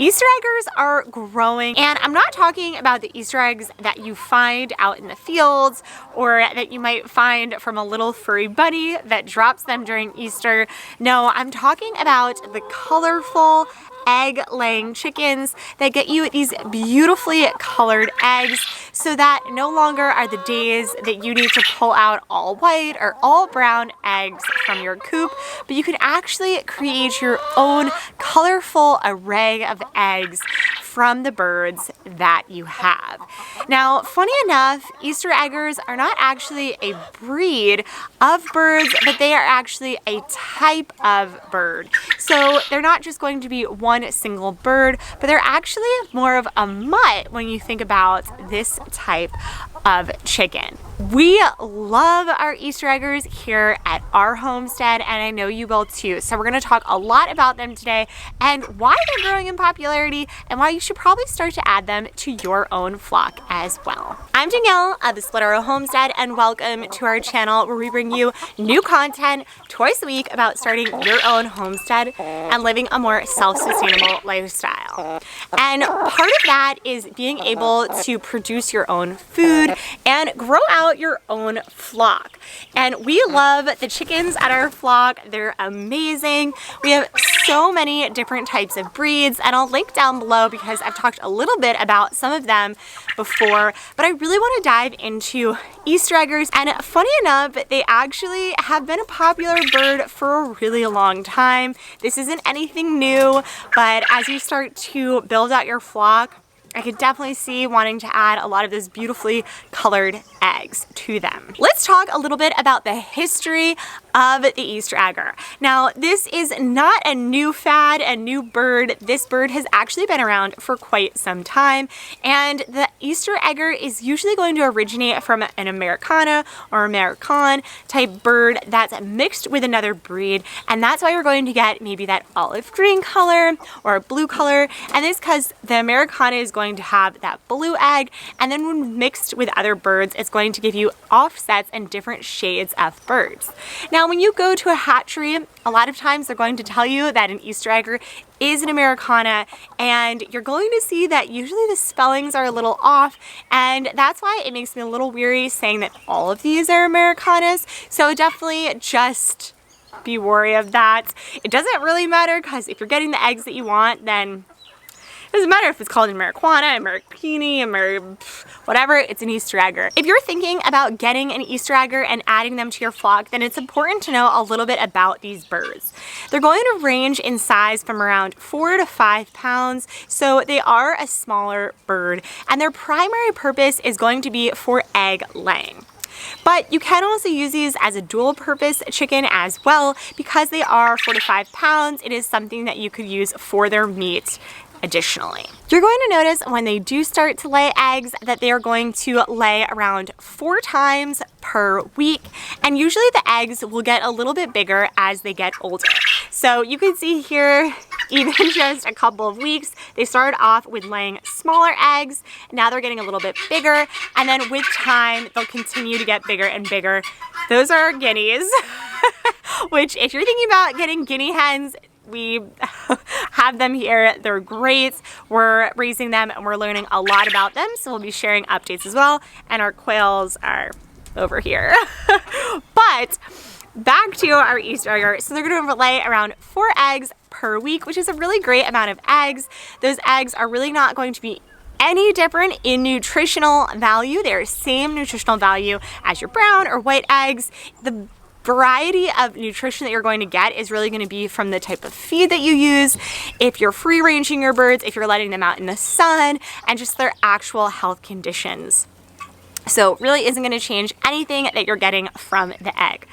Easter eggers are growing, and I'm not talking about the Easter eggs that you find out in the fields or that you might find from a little furry bunny that drops them during Easter. No, I'm talking about the colorful egg-laying chickens that get you these beautifully colored eggs, so that no longer are the days that you need to pull out all white or all brown eggs from your coop, but you can actually create your own colorful array of eggs from the birds that you have. Now, funny enough, Easter eggers are not actually a breed of birds, but they are actually a type of bird. So they're not just going to be one single bird, but they're actually more of a mutt when you think about this type of chicken. We love our Easter eggers here at our homestead, and I know you will too. So we're going to talk a lot about them today and why they're growing in popularity and why you should probably start to add them to your own flock as well. I'm Danielle of the Split Arrow Homestead, and welcome to our channel where we bring you new content twice a week about starting your own homestead and living a more self-sustainable lifestyle. And part of that is being able to produce your own food and grow out your own flock. And we love the chickens at our flock. They're amazing. We have so many different types of breeds, and I'll link down below because I've talked a little bit about some of them before, but I really want to dive into Easter eggers. And funny enough, they actually have been a popular bird for a really long time. This isn't anything new, but as you start to build out your flock, I could definitely see wanting to add a lot of those beautifully colored eggs to them. Let's talk a little bit about the history of the Easter egger. Now, this is not a new fad, a new bird. This bird has actually been around for quite some time, and the Easter egger is usually going to originate from an Americana or American type bird that's mixed with another breed, and that's why we're going to get maybe that olive green color or a blue color, and it's because the Americana is going to have that blue egg, and then when mixed with other birds, it's going to give you offsets and different shades of birds. Now, when you go to a hatchery, a lot of times they're going to tell you that an Easter egger is an Americana, and you're going to see that usually the spellings are a little off, and that's why it makes me a little weary saying that all of these are Americanas. So definitely just be wary of that. It doesn't really matter, because if you're getting the eggs that you want, then it doesn't matter if it's called an Americana, Americini, whatever, it's an Easter egger. If you're thinking about getting an Easter egger and adding them to your flock, then it's important to know a little bit about these birds. They're going to range in size from around 4 to 5 pounds, so they are a smaller bird, and their primary purpose is going to be for egg laying. But you can also use these as a dual purpose chicken as well, because they are 4 to 5 pounds. It is something that you could use for their meat. Additionally, you're going to notice when they do start to lay eggs that they are going to lay around 4 times per week, and usually the eggs will get a little bit bigger as they get older. So you can see here, even just a couple of weeks, they started off with laying smaller eggs. Now they're getting a little bit bigger, and then with time they'll continue to get bigger and bigger. Those are our guineas, which if you're thinking about getting guinea hens, we have them here. They're great. We're raising them and we're learning a lot about them, so we'll be sharing updates as well. And our quails are over here. But back to our Easter egger. So they're going to lay around 4 eggs per week, which is a really great amount of eggs. Those eggs are really not going to be any different in nutritional value. They're the same nutritional value as your brown or white eggs. The variety of nutrition that you're going to get is really going to be from the type of feed that you use, if you're free ranging your birds, if you're letting them out in the sun, and just their actual health conditions. So it really isn't going to change anything that you're getting from the egg.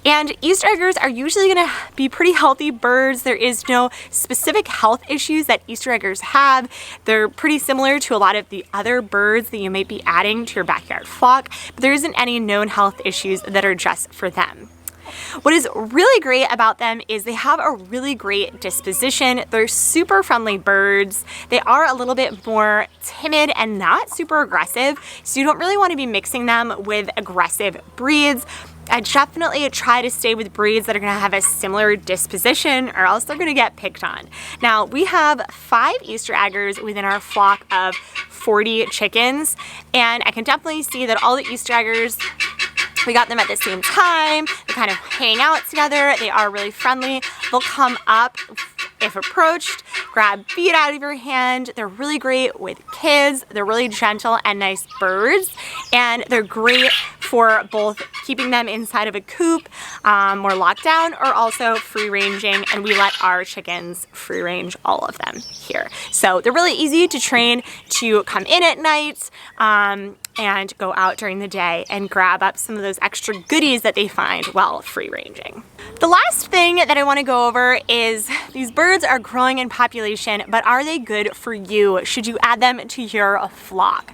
And Easter eggers are usually going to be pretty healthy birds. There is no specific health issues that Easter eggers have. They're pretty similar to a lot of the other birds that you might be adding to your backyard flock, but there isn't any known health issues that are just for them. What is really great about them is they have a really great disposition. They're super friendly birds. They are a little bit more timid and not super aggressive, so you don't really want to be mixing them with aggressive breeds. I definitely try to stay with breeds that are gonna have a similar disposition or else they're gonna get picked on. Now, we have 5 Easter eggers within our flock of 40 chickens, and I can definitely see that all the Easter eggers, we got them at the same time. They kind of hang out together. They are really friendly. They'll come up if approached, grab feed out of your hand. They're really great with kids. They're really gentle and nice birds, and they're great for both keeping them inside of a coop or locked down, or also free ranging, and we let our chickens free range all of them here. So they're really easy to train to come in at night and go out during the day and grab up some of those extra goodies that they find while free ranging. The last thing that I want to go over is these birds are growing in population, but are they good for you? Should you add them to your flock?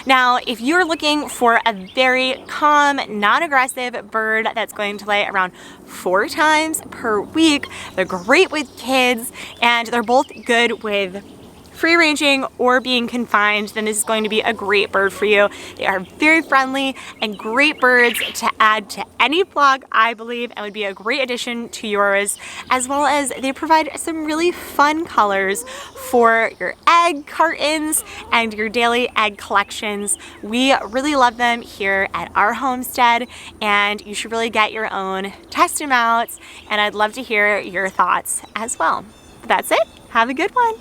Now, if you're looking for a very calm, non-aggressive bird that's going to lay around 4 times per week, they're great with kids, and they're both good with free ranging or being confined, then this is going to be a great bird for you. They are very friendly and great birds to add to any flock, I believe, and would be a great addition to yours, as well as they provide some really fun colors for your egg cartons and your daily egg collections. We really love them here at our homestead, and you should really get your own, test them out, and I'd love to hear your thoughts as well. That's it. Have a good one.